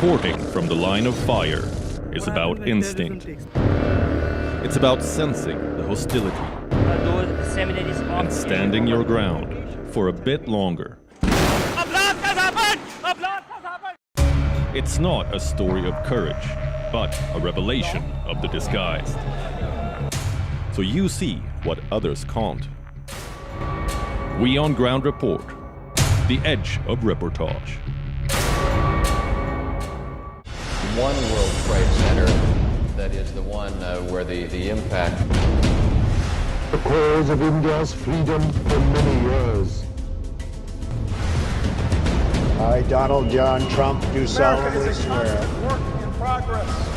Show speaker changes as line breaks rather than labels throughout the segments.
Reporting from the line of fire is about instinct. It's about sensing the hostility and standing your ground for a bit longer. It's not a story of courage, but a revelation of the disguised. So you see what others can't. We on Ground Report, the edge of reportage.
One World Trade Center, that is the one where the impact.
The cause of India's freedom for many years.
I, Donald John Trump, do solemnly swear.
Work in progress.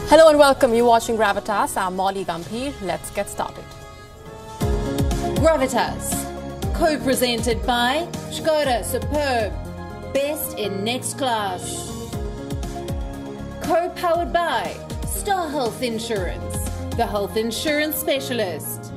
Hello and welcome. You're watching Gravitas. I'm Molly Gambhir. Let's get started.
Gravitas, co-presented by Skoda Superb, best in next class. Co-powered by Star Health Insurance, the health insurance specialist.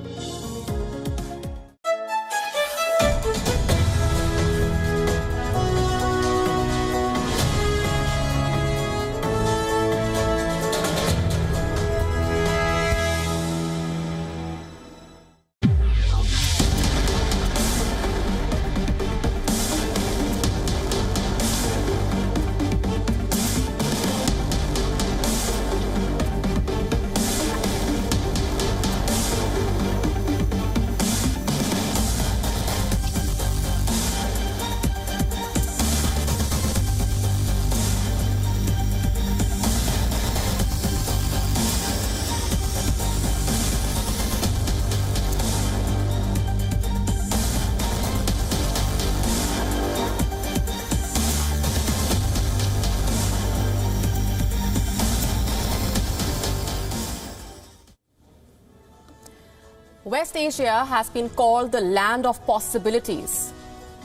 West Asia has been called the land of possibilities.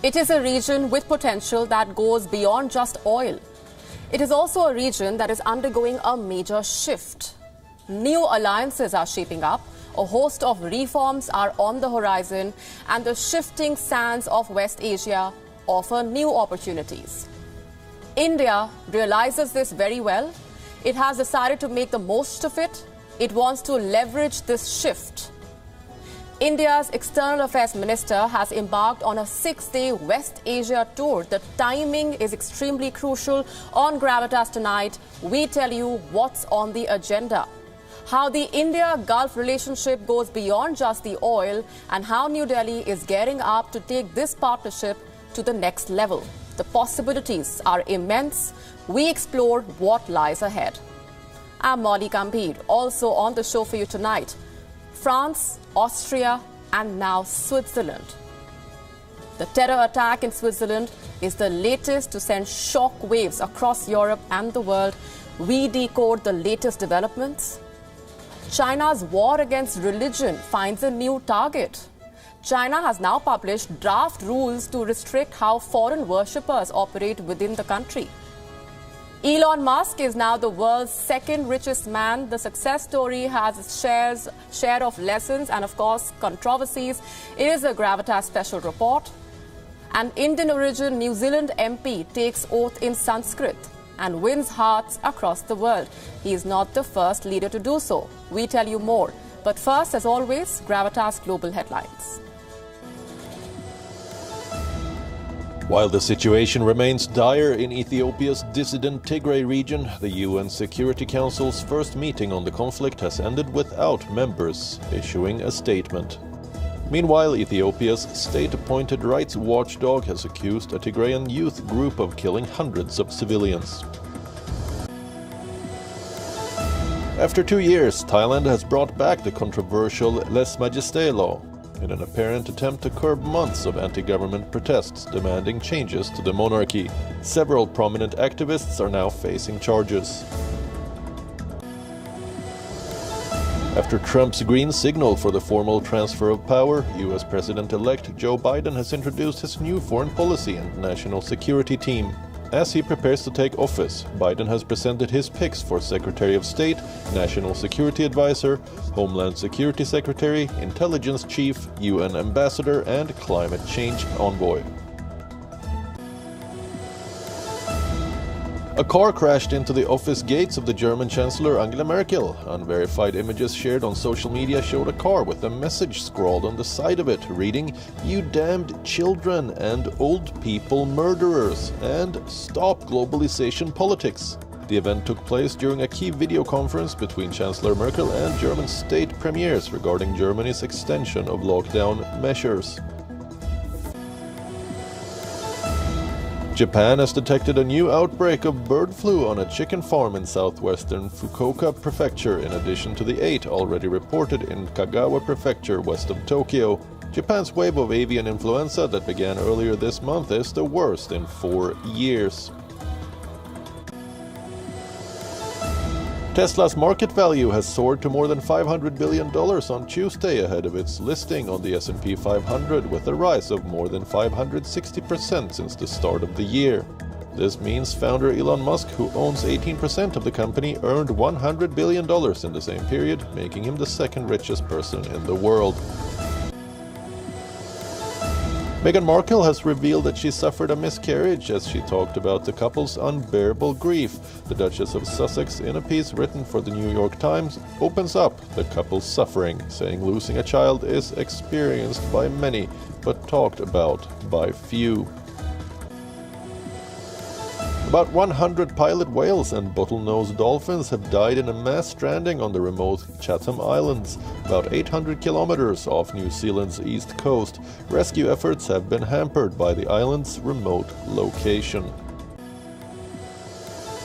It is a region with potential that goes beyond just oil. It is also a region that is undergoing a major shift. New alliances are shaping up, a host of reforms are on the horizon, and the shifting sands of West Asia offer new opportunities. India realizes this very well. It has decided to make the most of it. It wants to leverage this shift. India's External Affairs Minister has embarked on a 6-day West Asia tour. The timing is extremely crucial. On Gravitas tonight, we tell you what's on the agenda, how the India-Gulf relationship goes beyond just the oil, and how New Delhi is gearing up to take this partnership to the next level. The possibilities are immense. We explore what lies ahead. I'm Molly Gambhir. Also on the show for you tonight, France, Austria, and now Switzerland. The terror attack in Switzerland is the latest to send shock waves across Europe and the world. We decode the latest developments. China's war against religion finds a new target. China has now published draft rules to restrict how foreign worshippers operate within the country. Elon Musk is now the world's second richest man. The success story has its share of lessons and, of course, controversies. It is a Gravitas special report. An Indian origin New Zealand MP takes oath in Sanskrit and wins hearts across the world. He is not the first leader to do so. We tell you more. But first, as always, Gravitas Global Headlines.
While the situation remains dire in Ethiopia's dissident Tigray region, the UN Security Council's first meeting on the conflict has ended without members issuing a statement. Meanwhile, Ethiopia's state-appointed rights watchdog has accused a Tigrayan youth group of killing hundreds of civilians. After 2 years, Thailand has brought back the controversial Lèse Majesté law in an apparent attempt to curb months of anti-government protests demanding changes to the monarchy. Several prominent activists are now facing charges. After Trump's green signal for the formal transfer of power, US President-elect Joe Biden has introduced his new foreign policy and national security team. As he prepares to take office, Biden has presented his picks for Secretary of State, National Security Advisor, Homeland Security Secretary, Intelligence Chief, UN Ambassador, and Climate Change Envoy. A car crashed into the office gates of the German Chancellor Angela Merkel. Unverified images shared on social media showed a car with a message scrawled on the side of it reading, "You damned children and old people murderers," and "Stop globalization politics." The event took place during a key video conference between Chancellor Merkel and German state premiers regarding Germany's extension of lockdown measures. Japan has detected a new outbreak of bird flu on a chicken farm in southwestern Fukuoka Prefecture, in addition to the 8 already reported in Kagawa Prefecture west of Tokyo. Japan's wave of avian influenza that began earlier this month is the worst in 4 years. Tesla's market value has soared to more than $500 billion on Tuesday ahead of its listing on the S&P 500, with a rise of more than 560% since the start of the year. This means founder Elon Musk, who owns 18% of the company, earned $100 billion in the same period, making him the second richest person in the world. Meghan Markle has revealed that she suffered a miscarriage as she talked about the couple's unbearable grief. The Duchess of Sussex, in a piece written for the New York Times, opens up the couple's suffering, saying losing a child is experienced by many, but talked about by few. About 100 pilot whales and bottlenose dolphins have died in a mass stranding on the remote Chatham Islands, about 800 kilometers off New Zealand's east coast. Rescue efforts have been hampered by the island's remote location.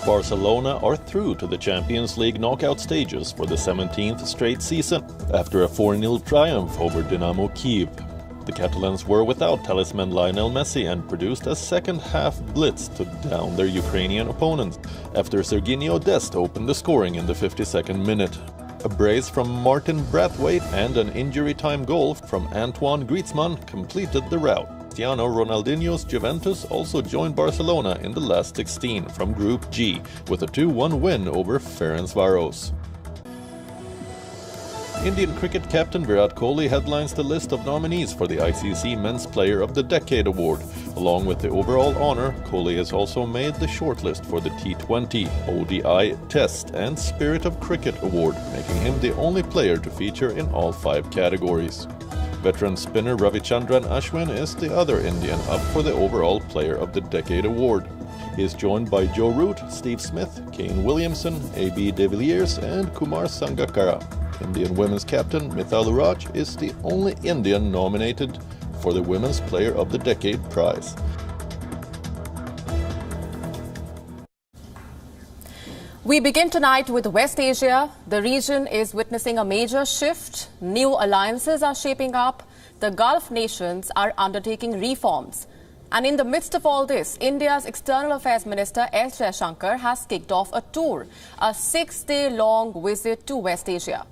Barcelona are through to the Champions League knockout stages for the 17th straight season, after a 4-0 triumph over Dynamo Kyiv. The Catalans were without talisman Lionel Messi and produced a second-half blitz to down their Ukrainian opponents, after Serginho Dest opened the scoring in the 52nd minute. A brace from Martin Braithwaite and an injury-time goal from Antoine Griezmann completed the rout. Cristiano Ronaldinho's Juventus also joined Barcelona in the last 16 from Group G, with a 2-1 win over Ferencváros. Indian cricket captain Virat Kohli headlines the list of nominees for the ICC Men's Player of the Decade award. Along with the overall honor, Kohli has also made the shortlist for the T20, ODI, Test and Spirit of Cricket award, making him the only player to feature in all 5 categories. Veteran spinner Ravichandran Ashwin is the other Indian up for the overall Player of the Decade award. He is joined by Joe Root, Steve Smith, Kane Williamson, A.B. de Villiers and Kumar Sangakkara. Indian women's captain Mithali Raj is the only Indian nominated for the Women's Player of the Decade prize.
We begin tonight with West Asia. The region is witnessing a major shift. New alliances are shaping up. The Gulf nations are undertaking reforms. And in the midst of all this, India's External Affairs Minister S. Jaishankar has kicked off a tour, a 6-day-long visit to West Asia.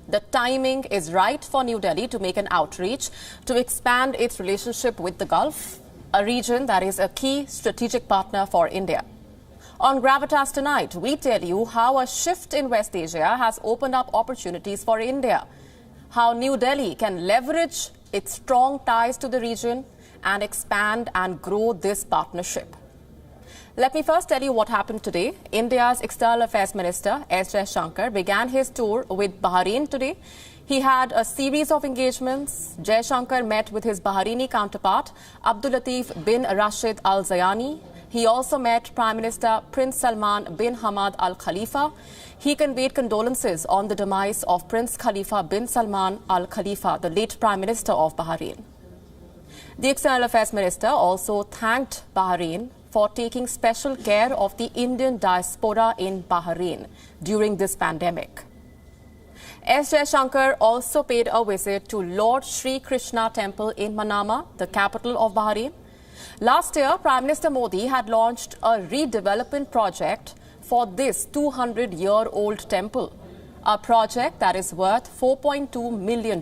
The timing is right for New Delhi to make an outreach to expand its relationship with the Gulf, a region that is a key strategic partner for India. On Gravitas tonight, we tell you how a shift in West Asia has opened up opportunities for India, how New Delhi can leverage its strong ties to the region and expand and grow this partnership. Let me first tell you what happened today. India's External Affairs Minister, S. Jaishankar, began his tour with Bahrain today. He had a series of engagements. Jaishankar met with his Bahraini counterpart, Abdul Latif bin Rashid Al Zayani. He also met Prime Minister Prince Salman bin Hamad Al Khalifa. He conveyed condolences on the demise of Prince Khalifa bin Salman Al Khalifa, the late Prime Minister of Bahrain. The External Affairs Minister also thanked Bahrain for taking special care of the Indian diaspora in Bahrain during this pandemic. S. Jaishankar also paid a visit to Lord Sri Krishna Temple in Manama, the capital of Bahrain. Last year, Prime Minister Modi had launched a redevelopment project for this 200-year-old temple, a project that is worth $4.2 million.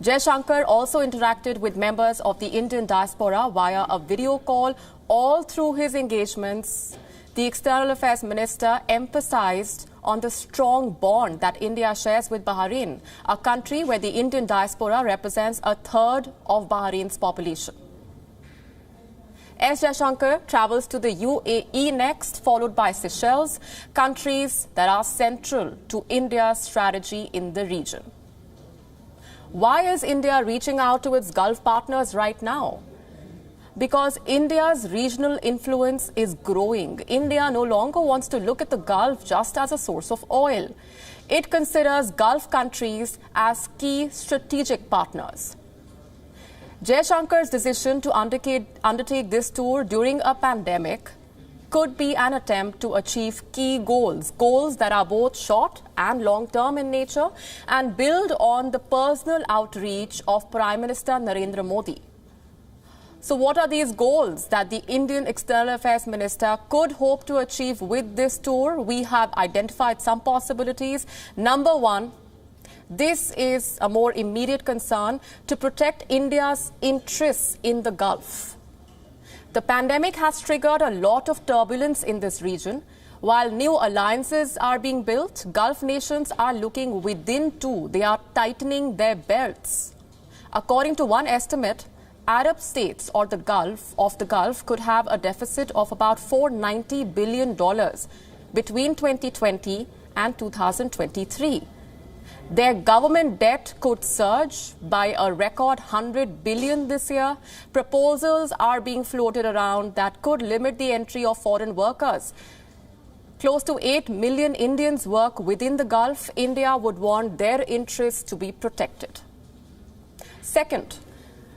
Jaishankar also interacted with members of the Indian diaspora via a video call. All through his engagements, the External Affairs Minister emphasized on the strong bond that India shares with Bahrain, a country where the Indian diaspora represents a third of Bahrain's population. S. Jaishankar travels to the UAE next, followed by Seychelles, countries that are central to India's strategy in the region. Why is India reaching out to its Gulf partners right now? Because India's regional influence is growing. India no longer wants to look at the Gulf just as a source of oil. It considers Gulf countries as key strategic partners. Jaishankar's decision to undertake this tour during a pandemic could be an attempt to achieve key goals that are both short and long-term in nature, and build on the personal outreach of Prime Minister Narendra Modi. So what are these goals that the Indian External Affairs Minister could hope to achieve with this tour? We have identified some possibilities. Number one, this is a more immediate concern to protect India's interests in the Gulf. The pandemic has triggered a lot of turbulence in this region. While new alliances are being built, Gulf nations are looking within too. They are tightening their belts. According to one estimate, Arab states or the Gulf could have a deficit of about $490 billion between 2020 and 2023. Their government debt could surge by a record $100 billion this year. Proposals are being floated around that could limit the entry of foreign workers. Close to 8 million Indians work within the Gulf. India would want their interests to be protected. Second,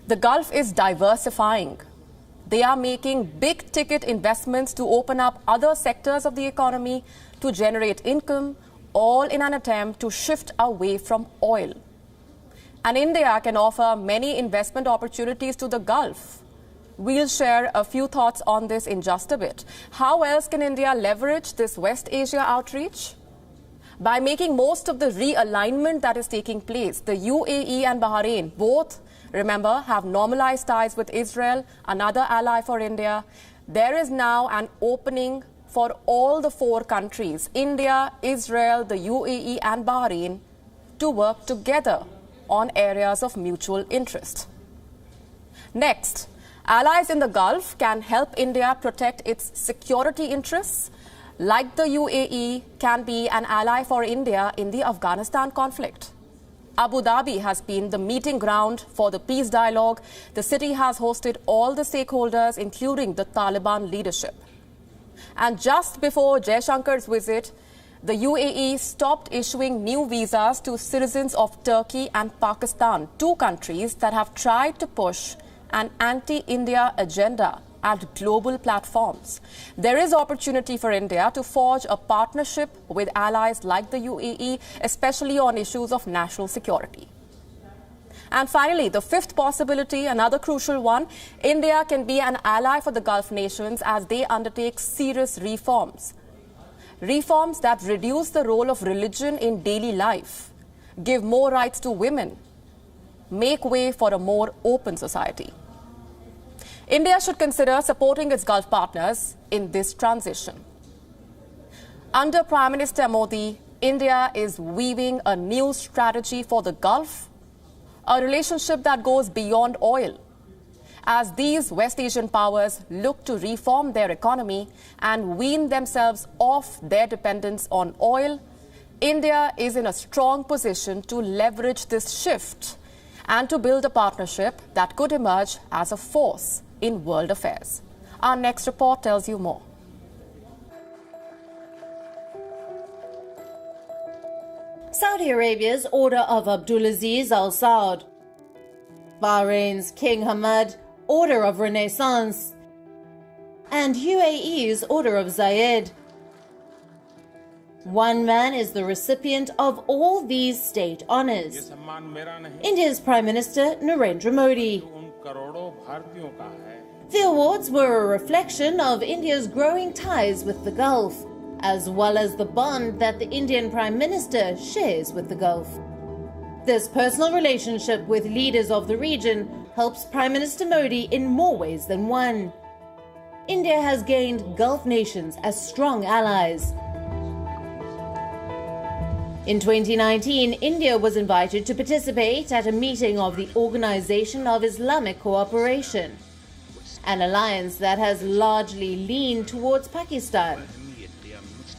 the Gulf is diversifying. They are making big-ticket investments to open up other sectors of the economy to generate income, all in an attempt to shift away from oil. And India can offer many investment opportunities to the Gulf. We'll share a few thoughts on this in just a bit. How else can India leverage this West Asia outreach? By making most of the realignment that is taking place. The UAE and Bahrain both, remember, have normalized ties with Israel, another ally for India. There is now an opening for all the four countries, India, Israel, the UAE and Bahrain, to work together on areas of mutual interest. Next, allies in the Gulf can help India protect its security interests, like the UAE can be an ally for India in the Afghanistan conflict. Abu Dhabi has been the meeting ground for the peace dialogue. The city has hosted all the stakeholders, including the Taliban leadership. And just before Jaishankar's visit, the UAE stopped issuing new visas to citizens of Turkey and Pakistan, two countries that have tried to push an anti-India agenda at global platforms. There is opportunity for India to forge a partnership with allies like the UAE, especially on issues of national security. And finally, the fifth possibility, another crucial one, India can be an ally for the Gulf nations as they undertake serious reforms. Reforms that reduce the role of religion in daily life, give more rights to women, make way for a more open society. India should consider supporting its Gulf partners in this transition. Under Prime Minister Modi, India is weaving a new strategy for the Gulf, a relationship that goes beyond oil. as these West Asian powers look to reform their economy and wean themselves off their dependence on oil, India is in a strong position to leverage this shift and to build a partnership that could emerge as a force in world affairs. Our next report tells you more.
Saudi Arabia's Order of Abdulaziz Al Saud, Bahrain's King Hamad Order of Renaissance, and UAE's Order of Zayed. One man is the recipient of all these state honors: India's Prime Minister Narendra Modi. The awards were a reflection of India's growing ties with the Gulf, as well as the bond that the Indian Prime Minister shares with the Gulf. This personal relationship with leaders of the region helps Prime Minister Modi in more ways than one. India has gained Gulf nations as strong allies. In 2019, India was invited to participate at a meeting of the Organization of Islamic Cooperation, an alliance that has largely leaned towards Pakistan.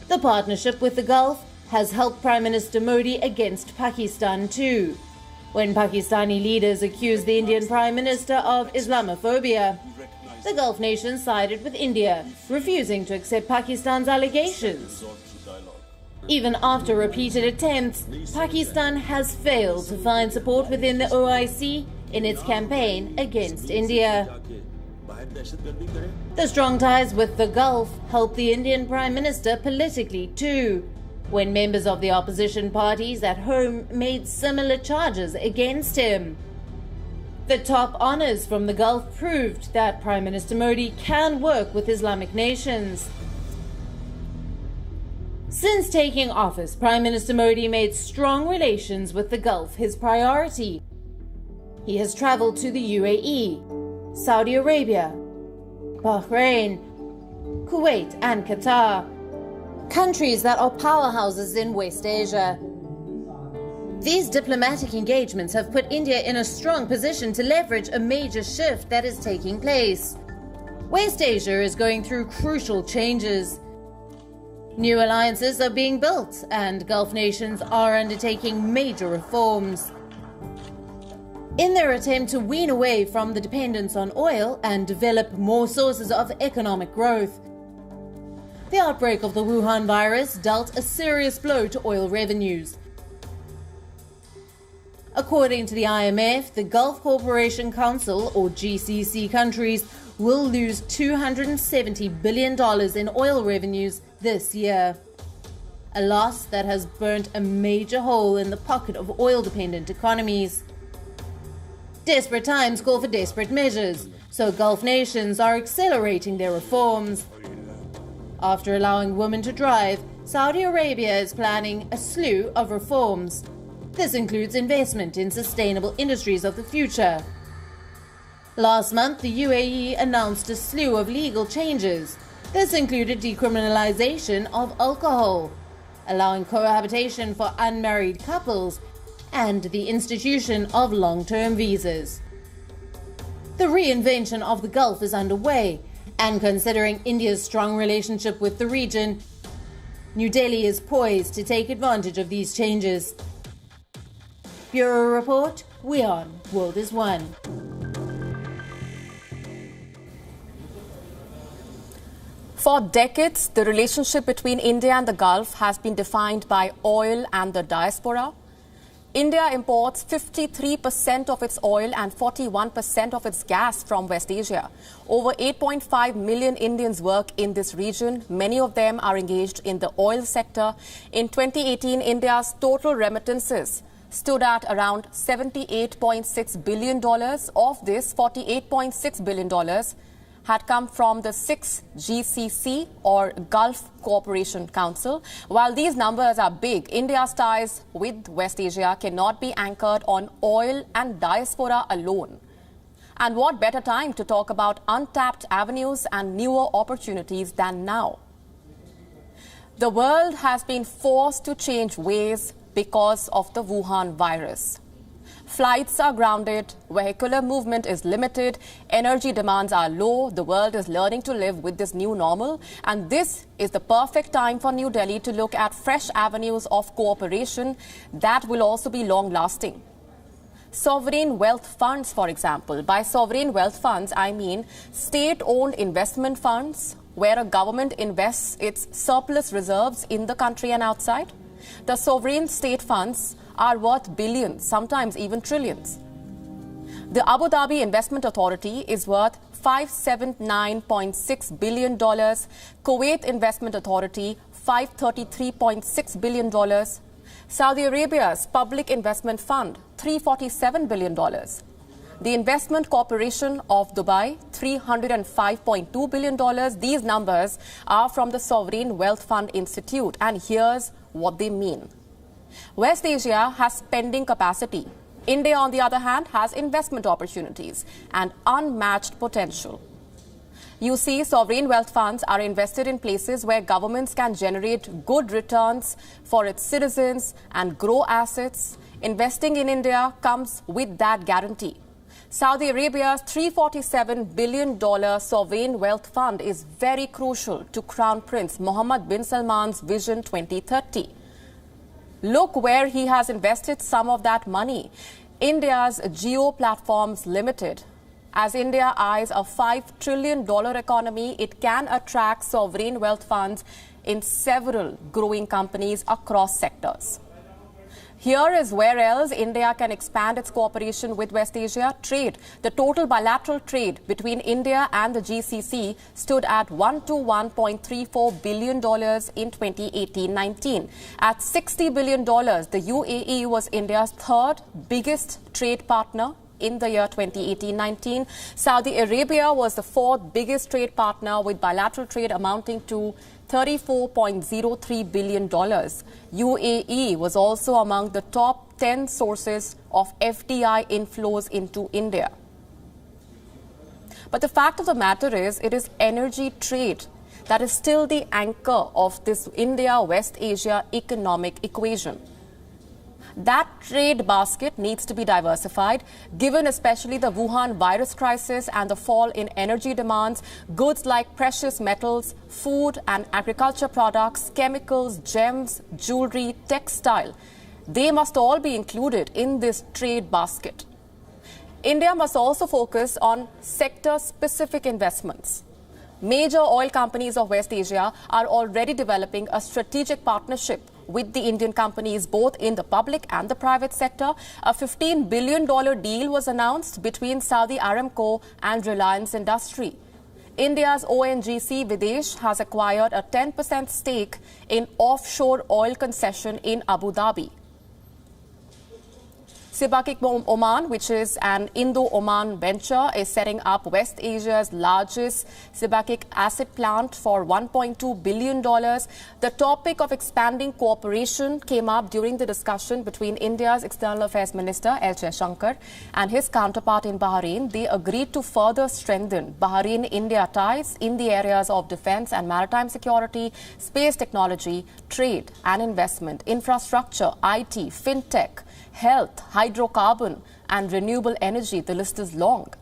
The partnership with the Gulf has helped Prime Minister Modi against Pakistan too, when Pakistani leaders accused the Indian Prime Minister of Islamophobia. The Gulf nations sided with India, refusing to accept Pakistan's allegations. Even after repeated attempts, Pakistan has failed to find support within the OIC in its campaign against India. The strong ties with the Gulf helped the Indian Prime Minister politically too, when members of the opposition parties at home made similar charges against him. The top honors from the Gulf proved that Prime Minister Modi can work with Islamic nations. Since taking office, Prime Minister Modi made strong relations with the Gulf his priority. He has traveled to the UAE, Saudi Arabia, Bahrain, Kuwait and Qatar, countries that are powerhouses in West Asia. These diplomatic engagements have put India in a strong position to leverage a major shift that is taking place. West Asia is going through crucial changes. New alliances are being built, and Gulf nations are undertaking major reforms. In their attempt to wean away from the dependence on oil and develop more sources of economic growth, the outbreak of the Wuhan virus dealt a serious blow to oil revenues. According to the IMF, the Gulf Cooperation Council, or GCC countries, will lose $270 billion in oil revenues this year, a loss that has burnt a major hole in the pocket of oil-dependent economies. Desperate times call for desperate measures, so Gulf nations are accelerating their reforms. After allowing women to drive, Saudi Arabia is planning a slew of reforms. This includes investment in sustainable industries of the future. Last month, the UAE announced a slew of legal changes. This included decriminalization of alcohol, allowing cohabitation for unmarried couples, and the institution of long-term visas. The reinvention of the Gulf is underway, and considering India's strong relationship with the region, New Delhi is poised to take advantage of these changes. Bureau Report, WION, World is One.
For decades, the relationship between India and the Gulf has been defined by oil and the diaspora. India imports 53% of its oil and 41% of its gas from West Asia. Over 8.5 million Indians work in this region. Many of them are engaged in the oil sector. In 2018, India's total remittances stood at around $78.6 billion. Of this, $48.6 billion had come from the 6 GCC or Gulf Cooperation Council. While these numbers are big, India's ties with West Asia cannot be anchored on oil and diaspora alone. And what better time to talk about untapped avenues and newer opportunities than now? The world has been forced to change ways because of the Wuhan virus. Flights are grounded, vehicular movement is limited, energy demands are low, the world is learning to live with this new normal, and this is the perfect time for New Delhi to look at fresh avenues of cooperation that will also be long-lasting. Sovereign wealth funds, for example. By sovereign wealth funds, I mean state-owned investment funds where a government invests its surplus reserves in the country and outside. The sovereign state funds are worth billions, sometimes even trillions. The Abu Dhabi Investment Authority is worth $579.6 billion. Kuwait Investment Authority, $533.6 billion. Saudi Arabia's Public Investment Fund, $347 billion. The Investment Corporation of Dubai, $305.2 billion. These numbers are from the Sovereign Wealth Fund Institute, and here's what they mean. West Asia has spending capacity. India, on the other hand, has investment opportunities and unmatched potential. You see, sovereign wealth funds are invested in places where governments can generate good returns for its citizens and grow assets. Investing in India comes with that guarantee. Saudi Arabia's $347 billion sovereign wealth fund is very crucial to Crown Prince Mohammed bin Salman's Vision 2030. Look where he has invested some of that money. India's Jio Platforms Limited. As India eyes a $5 trillion economy, it can attract sovereign wealth funds in several growing companies across sectors. Here is where else India can expand its cooperation with West Asia. Trade. The total bilateral trade between India and the GCC stood at $1 to $1.34 billion in 2018-19. At $60 billion, the UAE was India's third biggest trade partner in the year 2018-19. Saudi Arabia was the fourth biggest trade partner with bilateral trade amounting to $34.03 billion. UAE was also among the top 10 sources of FDI inflows into India. But the fact of the matter is, it is energy trade that is still the anchor of this India-West Asia economic equation. That trade basket needs to be diversified, given especially the Wuhan virus crisis and the fall in energy demands. Goods like precious metals, food and agriculture products, chemicals, gems, jewelry, textile, they must all be included in this trade basket. India must also focus on sector-specific investments. Major oil companies of West Asia are already developing a strategic partnership with the Indian companies, both in the public and the private sector. A $15 billion deal was announced between Saudi Aramco and Reliance Industry. India's ONGC Videsh has acquired a 10% stake in offshore oil concession in Abu Dhabi. Sibakik Oman, which is an Indo-Oman venture, is setting up West Asia's largest Sibakik acid plant for $1.2 billion. The topic of expanding cooperation came up during the discussion between India's External Affairs Minister L. Jaishankar and his counterpart in Bahrain. They agreed to further strengthen Bahrain-India ties in the areas of defense and maritime security, space technology, trade and investment, infrastructure, IT, fintech, health, hydrocarbon and renewable energy. The list is long.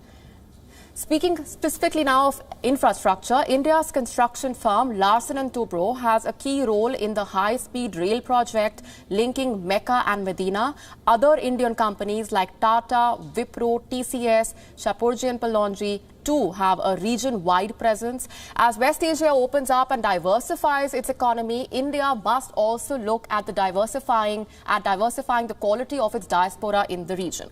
Speaking specifically now of infrastructure, India's construction firm Larsen & Toubro has a key role in the high-speed rail project linking Mecca and Medina. Other Indian companies like Tata, Wipro, TCS, Shapoorji and Pallonji too have a region-wide presence. As West Asia opens up and diversifies its economy, India must also look at diversifying the quality of its diaspora in the region.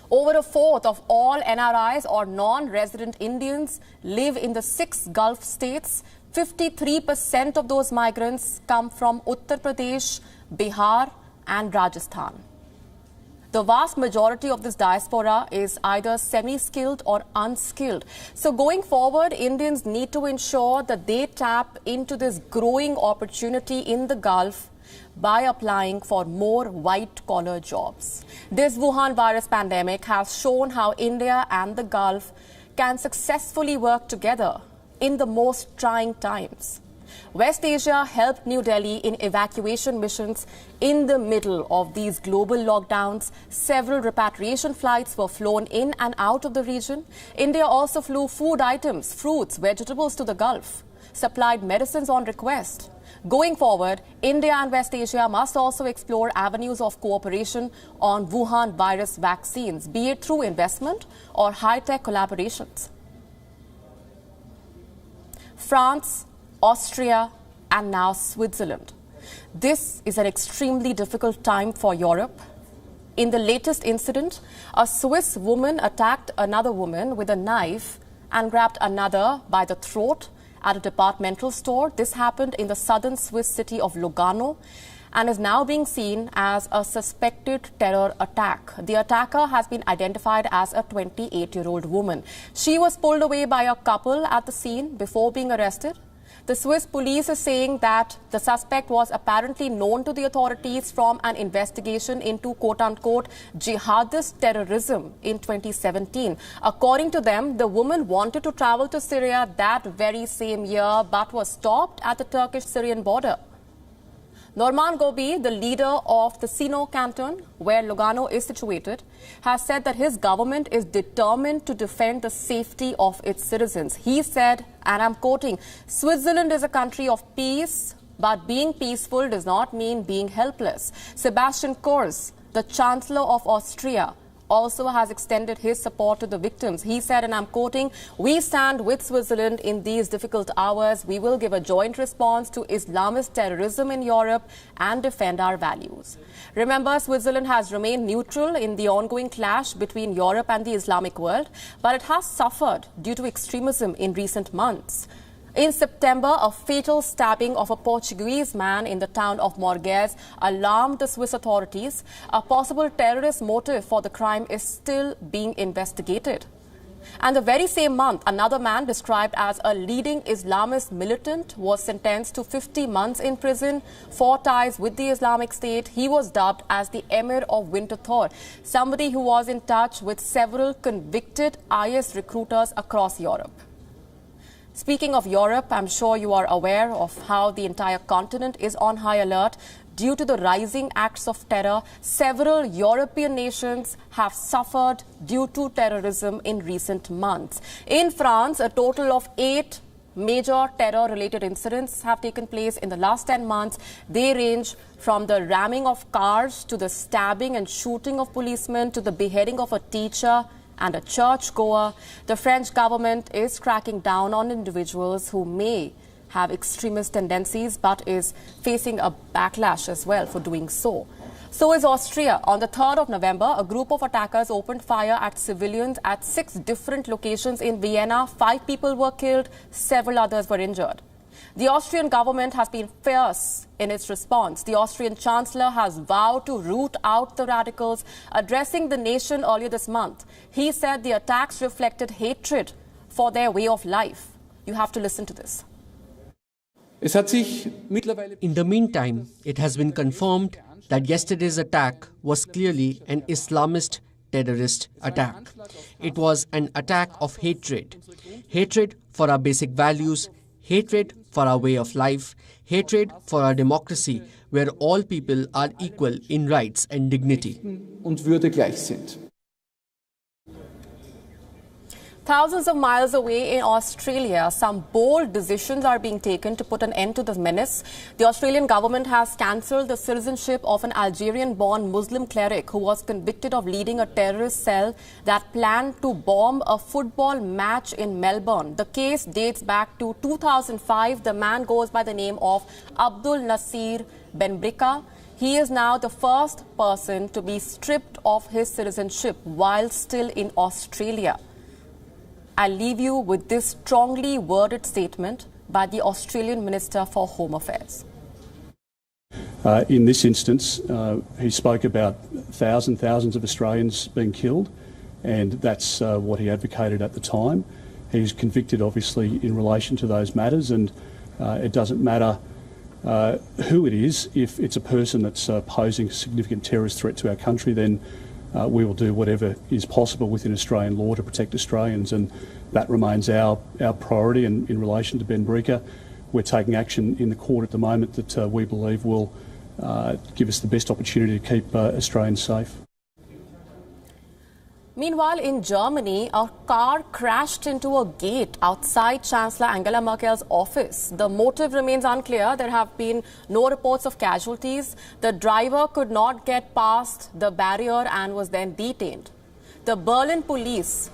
Over a fourth of all NRIs or non-resident Indians live in the 6 Gulf states. 53% of those migrants come from Uttar Pradesh, Bihar and Rajasthan. The vast majority of this diaspora is either semi-skilled or unskilled. So going forward, Indians need to ensure that they tap into this growing opportunity in the Gulf by applying for more white-collar jobs. This Wuhan virus pandemic has shown how India and the Gulf can successfully work together in the most trying times. West Asia helped New Delhi in evacuation missions in the middle of these global lockdowns. Several repatriation flights were flown in and out of the region. India also flew food items, fruits, vegetables to the Gulf, supplied medicines on request. Going forward, India and West Asia must also explore avenues of cooperation on Wuhan virus vaccines, be it through investment or high-tech collaborations. France, Austria, and now Switzerland. This is an extremely difficult time for Europe. In the latest incident, a Swiss woman attacked another woman with a knife and grabbed another by the throat at a departmental store. This happened in the southern Swiss city of Lugano and is now being seen as a suspected terror attack. The attacker has been identified as a 28-year-old woman. She was pulled away by a couple at the scene before being arrested. The Swiss police is saying that the suspect was apparently known to the authorities from an investigation into quote-unquote jihadist terrorism in 2017. According to them, the woman wanted to travel to Syria that very same year but was stopped at the Turkish-Syrian border. Norman Gobi, the leader of the Sino canton, where Lugano is situated, has said that his government is determined to defend the safety of its citizens. He said, and I'm quoting, "Switzerland is a country of peace, but being peaceful does not mean being helpless." Sebastian Kurz, the Chancellor of Austria, also has extended his support to the victims. He said, and I'm quoting, "We stand with Switzerland in these difficult hours. We will give a joint response to Islamist terrorism in Europe and defend our values." Remember, Switzerland has remained neutral in the ongoing clash between Europe and the Islamic world, but it has suffered due to extremism in recent months. In September, a fatal stabbing of a Portuguese man in the town of Morges alarmed the Swiss authorities. A possible terrorist motive for the crime is still being investigated. And the very same month, another man described as a leading Islamist militant was sentenced to 50 months in prison for ties with the Islamic State. He was dubbed as the Emir of Winterthur, somebody who was in touch with several convicted IS recruiters across Europe. Speaking of Europe, I'm sure you are aware of how the entire continent is on high alert. Due to the rising acts of terror, several European nations have suffered due to terrorism in recent months. In France, a total of 8 major terror-related incidents have taken place in the last 10 months. They range from the ramming of cars to the stabbing and shooting of policemen to the beheading of a teacher and a churchgoer. The French government is cracking down on individuals who may have extremist tendencies but is facing a backlash as well for doing so. So is Austria. On the 3rd of November, a group of attackers opened fire at civilians at 6 different locations in Vienna. 5 people were killed, several others were injured. The Austrian government has been fierce in its response. The Austrian Chancellor has vowed to root out the radicals. Addressing the nation earlier this month, he said the attacks reflected hatred for their way of life. You have to listen to this.
In the meantime, it has been confirmed that yesterday's attack was clearly an Islamist terrorist attack. It was an attack of hatred. Hatred for our basic values, hatred for our way of life, hatred for our democracy, where all people are equal in rights and dignity.
Thousands of miles away in Australia, some bold decisions are being taken to put an end to the menace. The Australian government has cancelled the citizenship of an Algerian-born Muslim cleric who was convicted of leading a terrorist cell that planned to bomb a football match in Melbourne. The case dates back to 2005. The man goes by the name of Abdul Nasir Benbrika. He is now the first person to be stripped of his citizenship while still in Australia. I'll leave you with this strongly worded statement by the Australian Minister for Home Affairs.
In this instance, he spoke about thousands of Australians being killed, and that's what he advocated at the time. He's convicted, obviously, in relation to those matters, and it doesn't matter who it is. If it's a person that's posing a significant terrorist threat to our country, then we will do whatever is possible within Australian law to protect Australians, and that remains our priority. And in relation to Benbrika, we're taking action in the court at the moment that we believe will give us the best opportunity to keep Australians safe.
Meanwhile, in Germany, a car crashed into a gate outside Chancellor Angela Merkel's office. The motive remains unclear. There have been no reports of casualties. The driver could not get past the barrier and was then detained. The Berlin police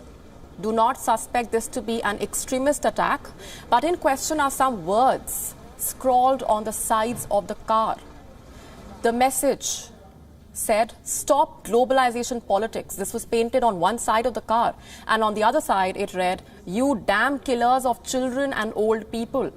do not suspect this to be an extremist attack, but in question are some words scrawled on the sides of the car. The message said, "Stop globalization politics." This was painted on one side of the car, and on the other side it read, "You damn killers of children and old people."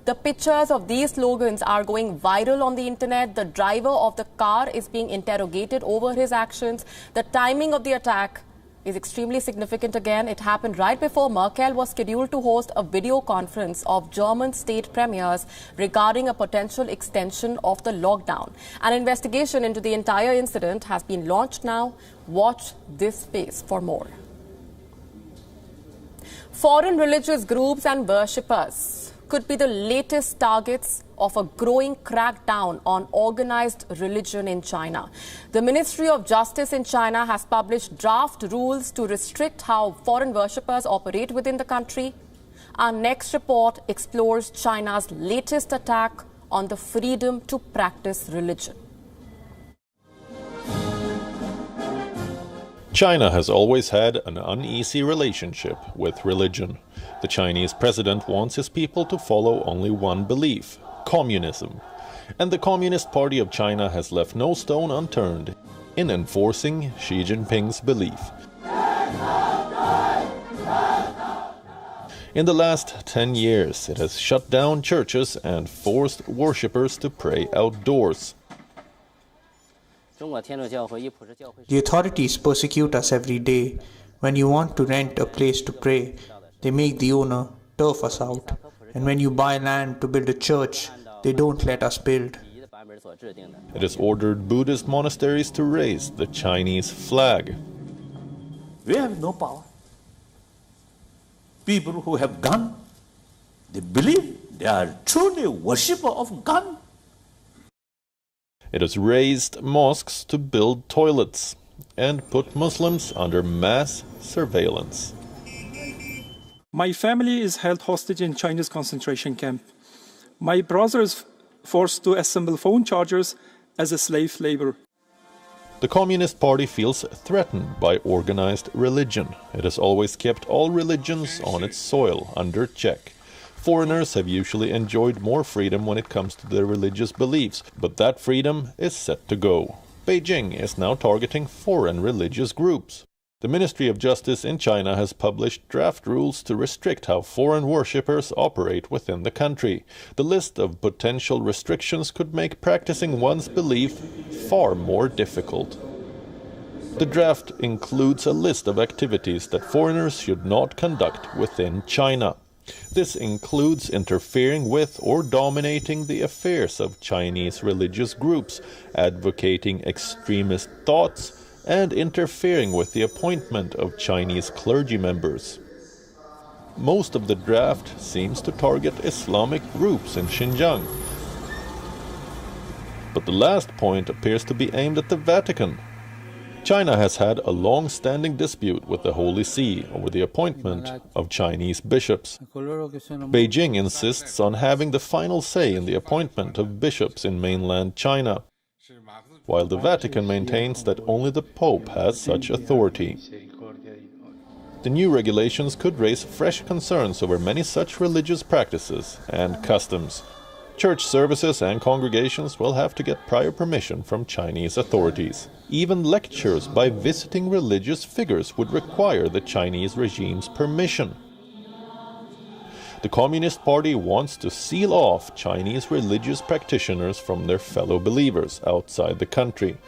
The pictures of these slogans are going viral on the internet. The driver of the car is being interrogated over his actions. The timing of the attack is extremely significant again. It happened right before Merkel was scheduled to host a video conference of German state premiers regarding a potential extension of the lockdown. An investigation into the entire incident has been launched now. Watch this space for more. Foreign religious groups and worshippers could be the latest targets of a growing crackdown on organized religion in China. The Ministry of Justice in China has published draft rules to restrict how foreign worshippers operate within the country. Our next report explores China's latest attack on the freedom to practice religion.
China has always had an uneasy relationship with religion. The Chinese president wants his people to follow only one belief: communism. And the Communist Party of China has left no stone unturned in enforcing Xi Jinping's belief. In the last 10 years, it has shut down churches and forced worshippers to pray outdoors.
The authorities persecute us every day. When you want to rent a place to pray, they make the owner turf us out. And when you buy land to build a church, they don't let us build.
It has ordered Buddhist monasteries to raise the Chinese flag.
We have no power. People who have gun, they believe they are truly worshippers of gun.
It has raised mosques to build toilets and put Muslims under mass surveillance.
My family is held hostage in Chinese concentration camp. My brother is forced to assemble phone chargers as a slave labor.
The Communist Party feels threatened by organized religion. It has always kept all religions on its soil under check. Foreigners have usually enjoyed more freedom when it comes to their religious beliefs, but that freedom is set to go. Beijing is now targeting foreign religious groups. The Ministry of Justice in China has published draft rules to restrict how foreign worshippers operate within the country. The list of potential restrictions could make practicing one's belief far more difficult. The draft includes a list of activities that foreigners should not conduct within China. This includes interfering with or dominating the affairs of Chinese religious groups, advocating extremist thoughts, and interfering with the appointment of Chinese clergy members. Most of the draft seems to target Islamic groups in Xinjiang. But the last point appears to be aimed at the Vatican. China has had a long-standing dispute with the Holy See over the appointment of Chinese bishops. Beijing insists on having the final say in the appointment of bishops in mainland China, while the Vatican maintains that only the Pope has such authority. The new regulations could raise fresh concerns over many such religious practices and customs. Church services and congregations will have to get prior permission from Chinese authorities. Even lectures by visiting religious figures would require the Chinese regime's permission. The Communist Party wants to seal off Chinese religious practitioners from their fellow believers outside the country.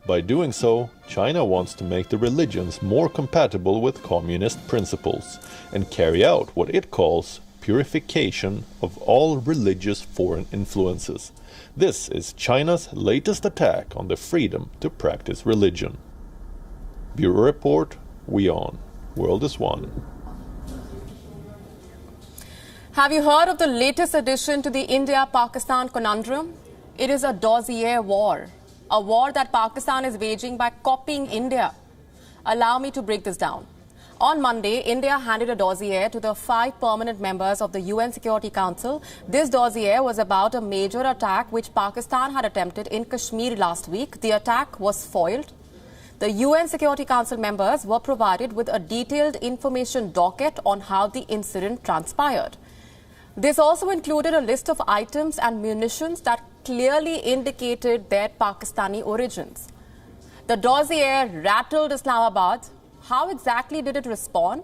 By doing so, China wants to make the religions more compatible with communist principles and carry out what it calls purification of all religious foreign influences. This is China's latest attack on the freedom to practice religion. Bureau Report, WION. World is One.
Have you heard of the latest addition to the India-Pakistan conundrum? It is a dossier war, a war that Pakistan is waging by copying India. Allow me to break this down. On Monday, India handed a dossier to the 5 permanent members of the UN Security Council. This dossier was about a major attack which Pakistan had attempted in Kashmir last week. The attack was foiled. The UN Security Council members were provided with a detailed information docket on how the incident transpired. This also included a list of items and munitions that clearly indicated their Pakistani origins. The dossier rattled Islamabad. How exactly did it respond?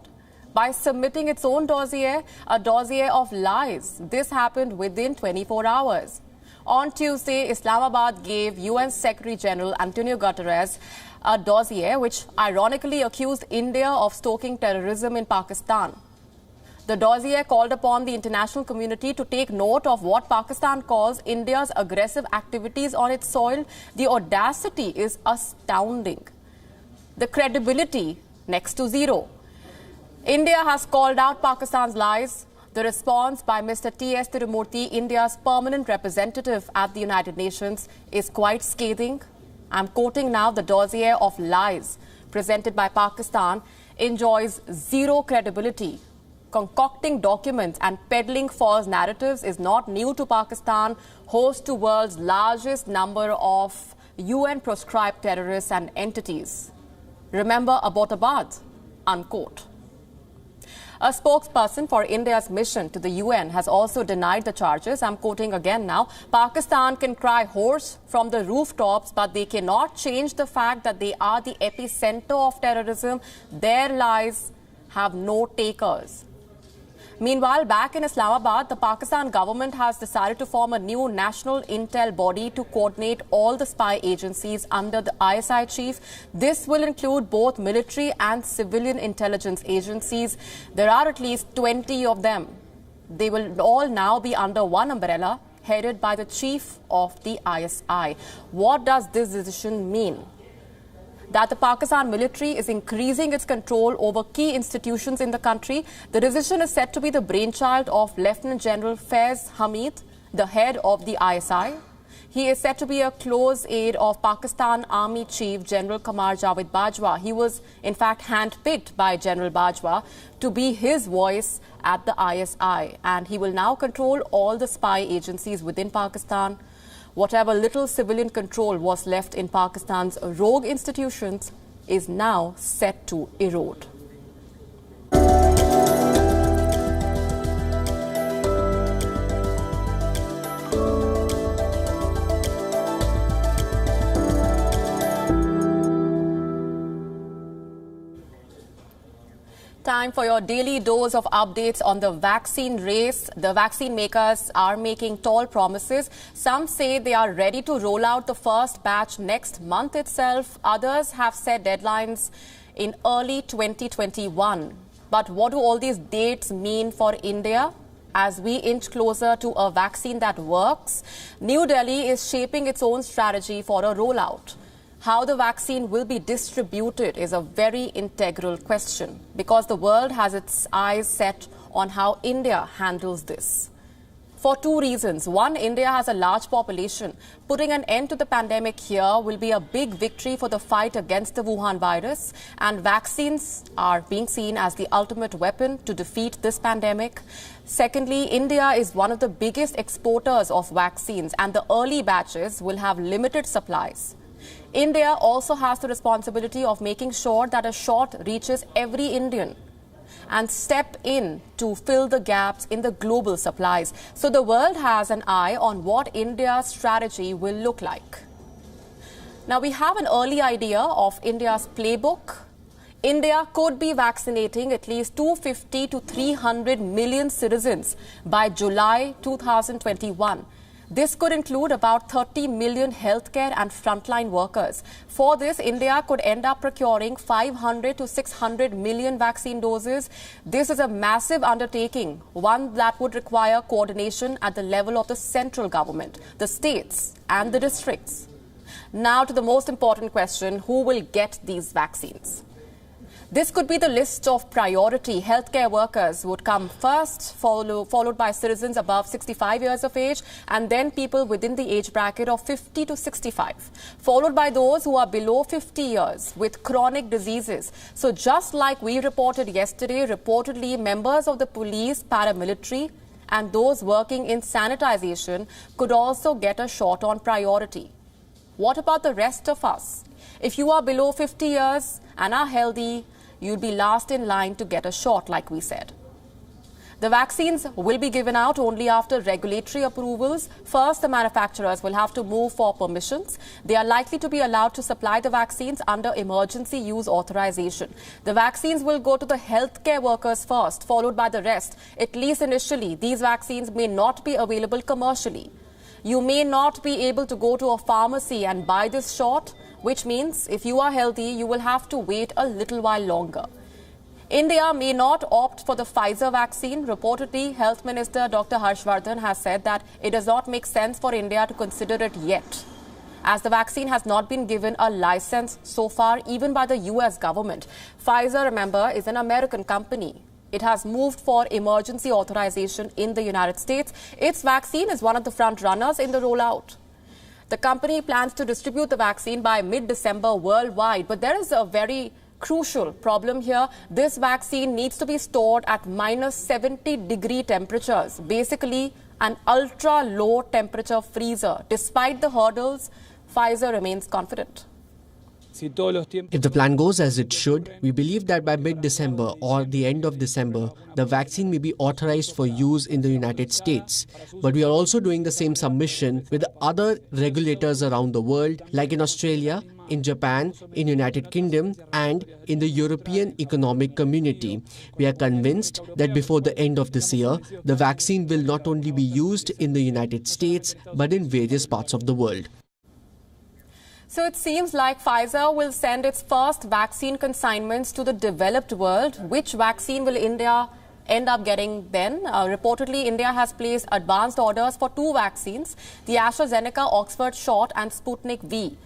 By submitting its own dossier, a dossier of lies. This happened within 24 hours. On Tuesday, Islamabad gave UN Secretary General Antonio Guterres a dossier which ironically accused India of stoking terrorism in Pakistan. The dossier called upon the international community to take note of what Pakistan calls India's aggressive activities on its soil. The audacity is astounding. The credibility next to zero. India has called out Pakistan's lies. The response by Mr. T.S. Tirumurti, India's permanent representative at the United Nations, is quite scathing. I'm quoting now: the dossier of lies presented by Pakistan enjoys zero credibility. Concocting documents and peddling false narratives is not new to Pakistan, host to world's largest number of UN-proscribed terrorists and entities. Remember Abbottabad, unquote. A spokesperson for India's mission to the UN has also denied the charges. I'm quoting again now: Pakistan can cry hoarse from the rooftops, but they cannot change the fact that they are the epicenter of terrorism. Their lies have no takers. Meanwhile, back in Islamabad, the Pakistan government has decided to form a new national intel body to coordinate all the spy agencies under the ISI chief. This will include both military and civilian intelligence agencies. There are at least 20 of them. They will all now be under one umbrella, headed by the chief of the ISI. What does this decision mean? That the Pakistan military is increasing its control over key institutions in the country. The decision is said to be the brainchild of Lieutenant General Faiz Hamid, the head of the ISI. He is said to be a close aide of Pakistan Army Chief General Qamar Javed Bajwa. He was, in fact, handpicked by General Bajwa to be his voice at the ISI. And he will now control all the spy agencies within Pakistan. Whatever little civilian control was left in Pakistan's rogue institutions is now set to erode. Time for your daily dose of updates on the vaccine race. The vaccine makers are making tall promises. Some say they are ready to roll out the first batch next month itself. Others have set deadlines in early 2021. But what do all these dates mean for India? As we inch closer to a vaccine that works, New Delhi is shaping its own strategy for a rollout. How the vaccine will be distributed is a very integral question because the world has its eyes set on how India handles this. For 2 reasons. One, India has a large population. Putting an end to the pandemic here will be a big victory for the fight against the Wuhan virus. And vaccines are being seen as the ultimate weapon to defeat this pandemic. Secondly, India is one of the biggest exporters of vaccines, and the early batches will have limited supplies. India also has the responsibility of making sure that a shot reaches every Indian and step in to fill the gaps in the global supplies. So the world has an eye on what India's strategy will look like. Now we have an early idea of India's playbook. India could be vaccinating at least 250 to 300 million citizens by July 2021. This could include about 30 million healthcare and frontline workers. For this, India could end up procuring 500 to 600 million vaccine doses. This is a massive undertaking, one that would require coordination at the level of the central government, the states and the districts. Now to the most important question: who will get these vaccines? This could be the list of priority. Healthcare workers would come first, followed by citizens above 65 years of age, and then people within the age bracket of 50 to 65, followed by those who are below 50 years with chronic diseases. So just like we reported yesterday, reportedly members of the police, paramilitary, and those working in sanitization could also get a shot on priority. What about the rest of us? If you are below 50 years and are healthy, you'll be last in line to get a shot, like we said. The vaccines will be given out only after regulatory approvals. First, the manufacturers will have to move for permissions. They are likely to be allowed to supply the vaccines under emergency use authorization. The vaccines will go to the healthcare workers first, followed by the rest. At least initially, these vaccines may not be available commercially. You may not be able to go to a pharmacy and buy this shot, which means if you are healthy, you will have to wait a little while longer. India may not opt for the Pfizer vaccine. Reportedly, Health Minister Dr. Harshvardhan has said that it does not make sense for India to consider it yet, as the vaccine has not been given a license so far, even by the US government. Pfizer, remember, is an American company. It has moved for emergency authorization in the United States. Its vaccine is one of the front runners in the rollout. The company plans to distribute the vaccine by mid-December worldwide, but there is a very crucial problem here. This vaccine needs to be stored at minus 70-degree temperatures, basically an ultra-low temperature freezer. Despite the hurdles, Pfizer remains confident.
If the plan goes as it should, we believe that by mid-December or the end of December, the vaccine may be authorized for use in the United States. But we are also doing the same submission with other regulators around the world, like in Australia, in Japan, in United Kingdom, and in the European Economic Community. We are convinced that before the end of this year, the vaccine will not only be used in the United States, but in various parts of the world.
So it seems like Pfizer will send its first vaccine consignments to the developed world. Which vaccine will India end up getting then? Reportedly, India has placed advanced orders for 2 vaccines, the AstraZeneca Oxford shot and Sputnik V.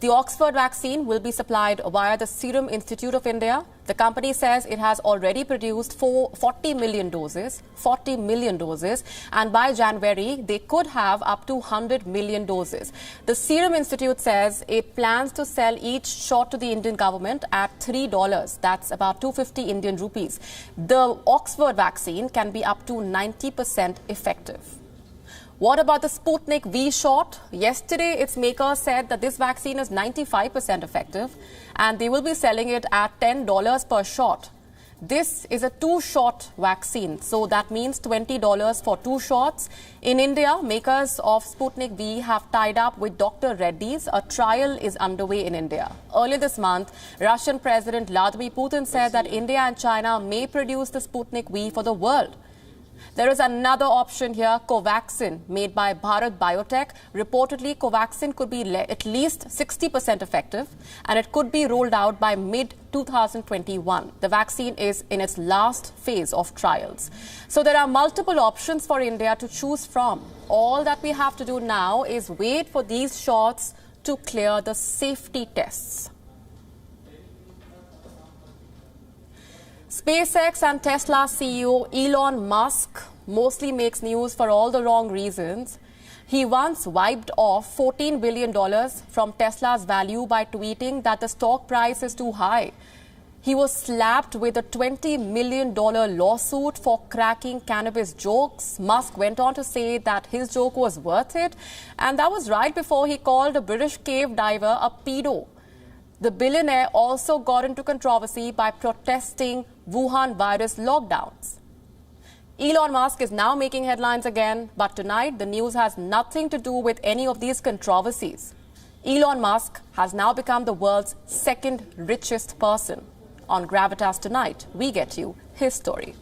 The Oxford vaccine will be supplied via the Serum Institute of India. The company says it has already produced 40 million doses, and by January, they could have up to 100 million doses. The Serum Institute says it plans to sell each shot to the Indian government at $3. That's about 250 Indian rupees. The Oxford vaccine can be up to 90% effective. What about the Sputnik V shot? Yesterday, its maker said that this vaccine is 95% effective and they will be selling it at $10 per shot. This is a 2-shot vaccine, so that means $20 for 2 shots. In India, makers of Sputnik V have tied up with Dr. Reddy's. A trial is underway in India. Earlier this month, Russian President Vladimir Putin said that India and China may produce the Sputnik V for the world. There is another option here, Covaxin, made by Bharat Biotech. Reportedly, Covaxin could be at least 60% effective, and it could be rolled out by mid-2021. The vaccine is in its last phase of trials. So there are multiple options for India to choose from. All that we have to do now is wait for these shots to clear the safety tests. SpaceX and Tesla CEO Elon Musk mostly makes news for all the wrong reasons. He once wiped off $14 billion from Tesla's value by tweeting that the stock price is too high. He was slapped with a $20 million lawsuit for cracking cannabis jokes. Musk went on to say that his joke was worth it, and that was right before he called a British cave diver a pedo. The billionaire also got into controversy by protesting Wuhan virus lockdowns. Elon Musk is now making headlines again, but tonight the news has nothing to do with any of these controversies. Elon Musk has now become the world's 2nd richest person. On Gravitas Tonight, we get you his story.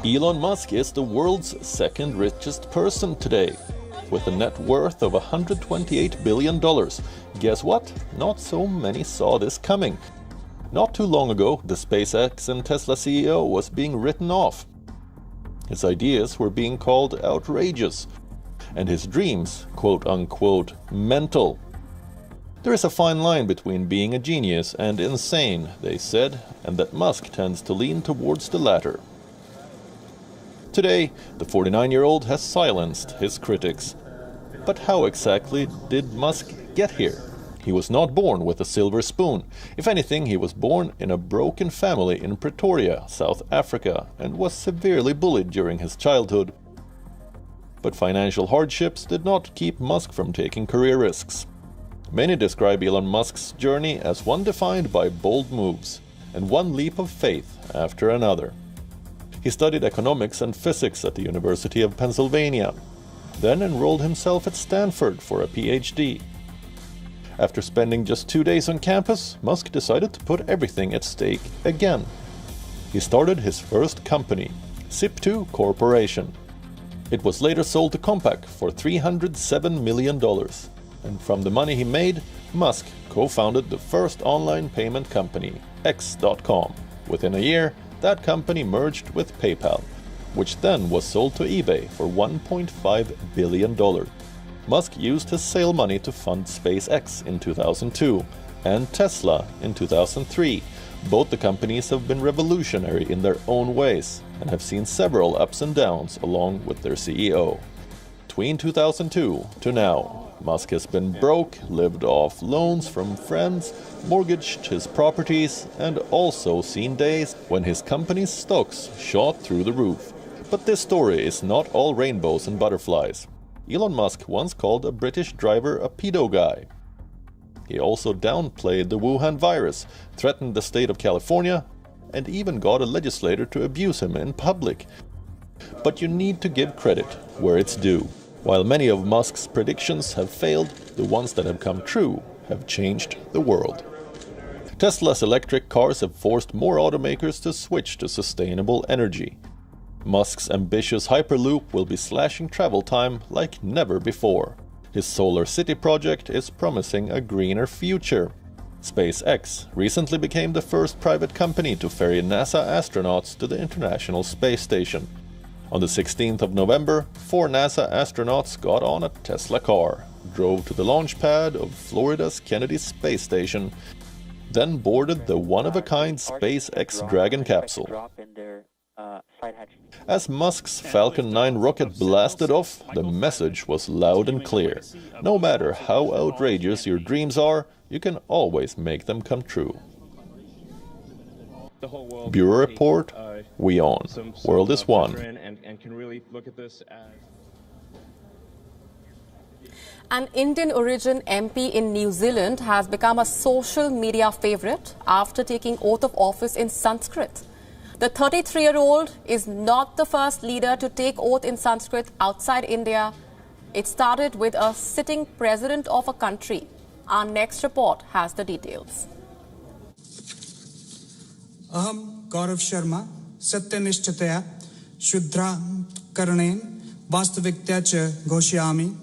Elon Musk is the world's 2nd richest person today, with a net worth of $128 billion. Guess what? Not so many saw this coming. Not too long ago, the SpaceX and Tesla CEO was being written off. His ideas were being called outrageous, and his dreams, quote-unquote, mental. There is a fine line between being a genius and insane, they said, and that Musk tends to lean towards the latter. Today, the 49-year-old has silenced his critics. But how exactly did Musk get here? He was not born with a silver spoon. If anything, he was born in a broken family in Pretoria, South Africa, and was severely bullied during his childhood. But financial hardships did not keep Musk from taking career risks. Many describe Elon Musk's journey as one defined by bold moves and one leap of faith after another. He studied economics and physics at the University of Pennsylvania, then enrolled himself at Stanford for a PhD. After spending just 2 days on campus, Musk decided to put everything at stake again. He started his first company, Zip2 Corporation. It was later sold to Compaq for $307 million. And from the money he made, Musk co-founded the first online payment company, X.com. Within a year, that company merged with PayPal, which then was sold to eBay for $1.5 billion. Musk used his sale money to fund SpaceX in 2002 and Tesla in 2003. Both the companies have been revolutionary in their own ways and have seen several ups and downs along with their CEO. Between 2002 to now, Musk has been broke, lived off loans from friends, mortgaged his properties, and also seen days when his company's stocks shot through the roof. But this story is not all rainbows and butterflies. Elon Musk once called a British driver a pedo guy. He also downplayed the Wuhan virus, threatened the state of California, and even got a legislator to abuse him in public. But you need to give credit where it's due. While many of Musk's predictions have failed, the ones that have come true have changed the world. Tesla's electric cars have forced more automakers to switch to sustainable energy. Musk's ambitious Hyperloop will be slashing travel time like never before. His Solar City project is promising a greener future. SpaceX recently became the first private company to ferry NASA astronauts to the International Space Station. On the 16th of November, 4 NASA astronauts got on a Tesla car, drove to the launch pad of Florida's Kennedy Space Station, then boarded the one-of-a-kind SpaceX Dragon capsule. As Musk's Falcon 9 rocket blasted off, the message was loud and clear. No matter how outrageous your dreams are, you can always make them come true. Bureau Report, WION. World is one.
An Indian origin MP in New Zealand has become a social media favorite after taking oath of office in Sanskrit. The 33-year-old is not the first leader to take oath in Sanskrit outside India. It started with a sitting president of a country. Our next report has the details.
Aham Gaurav Sharma Satyanishtataya Shudra Karnen Vastaviktya cha Ghoshyami.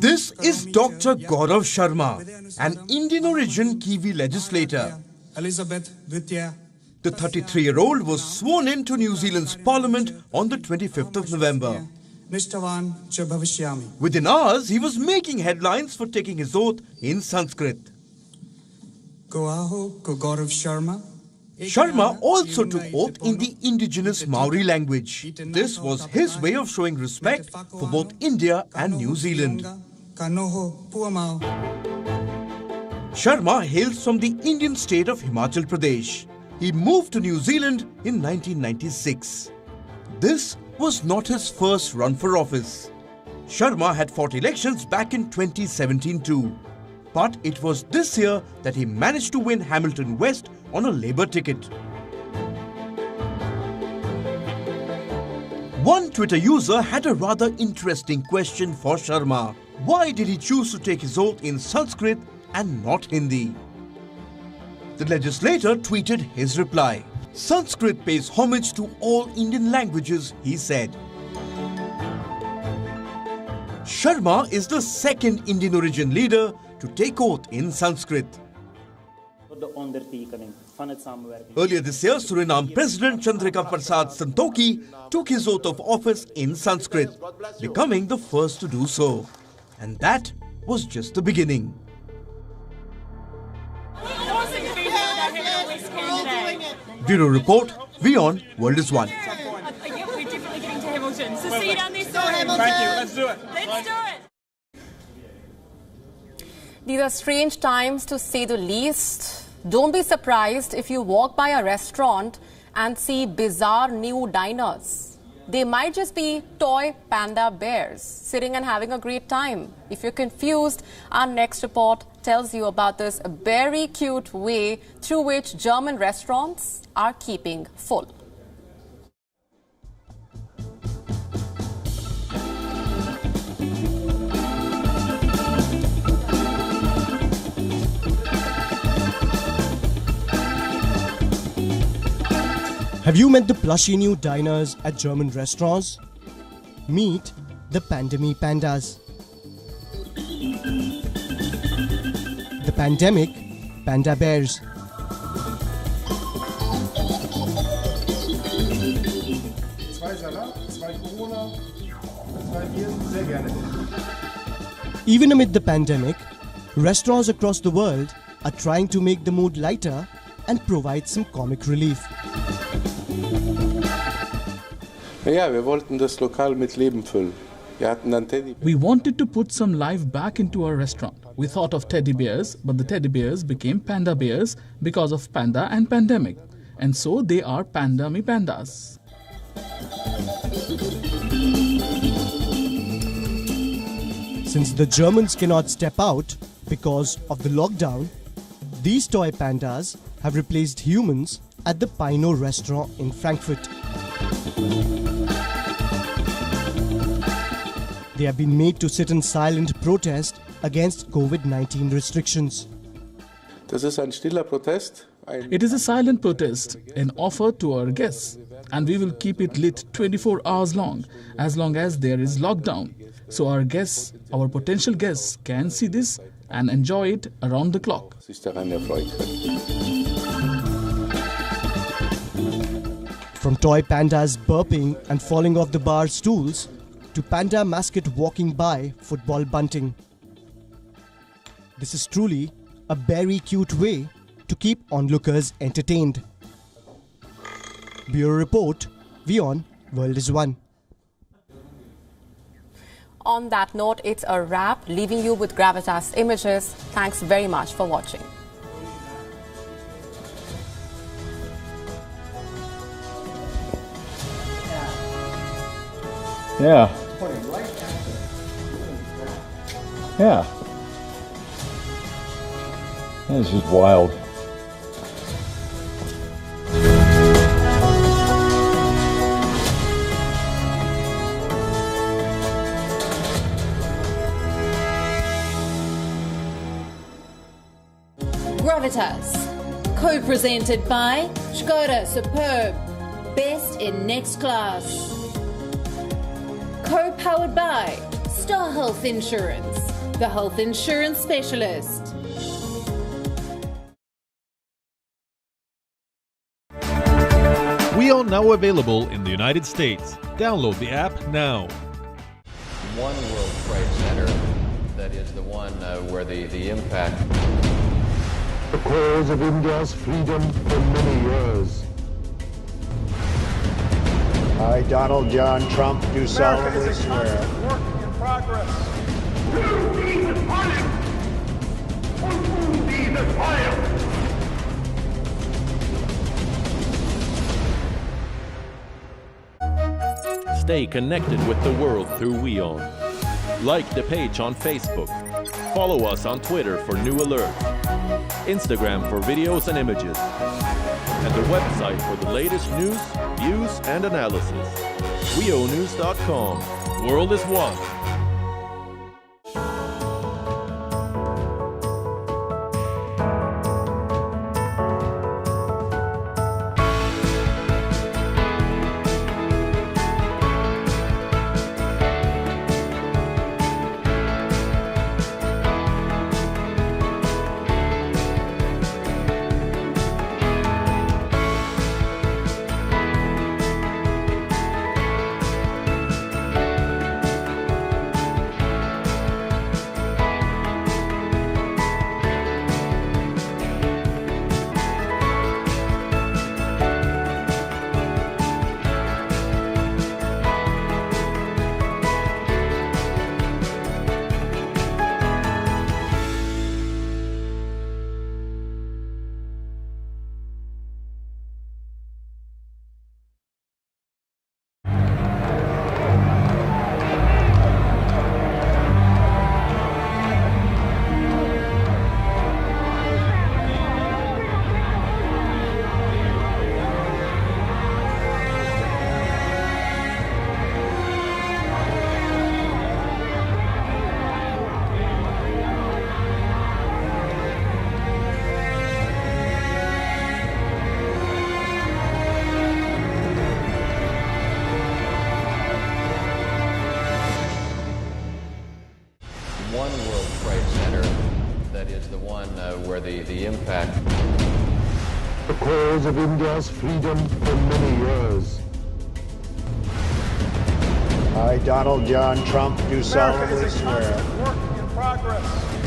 This is Dr. Gaurav Sharma, an Indian origin Kiwi legislator.
Elizabeth Dvitya.
The 33-year-old was sworn into New Zealand's parliament on the 25th of November. Within hours, he was making headlines for taking his oath in Sanskrit. Sharma also took oath in the indigenous Maori language. This was his way of showing respect for both India and New Zealand. Sharma hails from the Indian state of Himachal Pradesh. He moved to New Zealand in 1996. This was not his first run for office. Sharma had fought elections back in 2017 too. But it was this year that he managed to win Hamilton West on a Labour ticket. One Twitter user had a rather interesting question for Sharma. Why did he choose to take his oath in Sanskrit and not Hindi? The legislator tweeted his reply. Sanskrit pays homage to all Indian languages, he said. Sharma is the second Indian origin leader to take oath in Sanskrit. Earlier this year, Suriname President Chandrika Prasad Santokhi took his oath of office in Sanskrit, becoming the first to do so. And that was just the beginning. Bureau Report, WION, World is One.
We're definitely getting to Hamilton. So see you down there soon. Thank you. Let's do it. Let's do it.
These are strange times, to say the least. Don't be surprised if you walk by a restaurant and see bizarre new diners. They might just be toy panda bears sitting and having a great time. If you're confused, our next report tells you about this very cute way through which German restaurants are keeping full.
Have you met the plushy new diners at German restaurants? Meet the Pandemi Pandas. The pandemic panda bears. Even amid the pandemic, restaurants across the world are trying to make the mood lighter and provide some comic relief.
Ja, wir wollten das Lokal mit Leben füllen. Wir hatten dann Teddy.
We wanted to put some life back into our restaurant. We thought of teddy bears, but the teddy bears became panda bears because of panda and pandemic. And so they are Pandemi Pandas.
Since the Germans cannot step out because of the lockdown, these toy pandas have replaced humans at the Pino restaurant in Frankfurt. They have been made to sit in silent protest against COVID-19 restrictions.
Das ist ein stiller Protest.
It is a silent protest, an offer to our guests, and we will keep it lit 24 hours long as there is lockdown. So our guests, our potential guests, can see this and enjoy it around the clock.
From toy pandas burping and falling off the bar stools to panda mascot walking by football bunting. This is truly a very cute way to keep onlookers entertained. Bureau Report, WION, World is One.
On that note, it's a wrap, leaving you with Gravitas Images. Thanks very much for watching.
Yeah. Yeah. This is wild.
Gravitas, co-presented by Skoda Superb, best in next class. Co-powered by Star Health Insurance, the health insurance specialist.
WION now available in the United States. Download the app now.
One World Trade Center, that is the one where the impact.
The cause of India's freedom for many years.
I, Donald John Trump, do solemnly swear.
Work in progress.
Stay connected with the world through WION. Like the page on Facebook. Follow us on Twitter for new alerts. Instagram for videos and images. And the website for the latest news, views, and analysis. WIOnews.com. World is one.
is the one where the impact.
The cause of India's freedom for many years.
I, Donald John Trump, do solemnly swear.
Work in progress.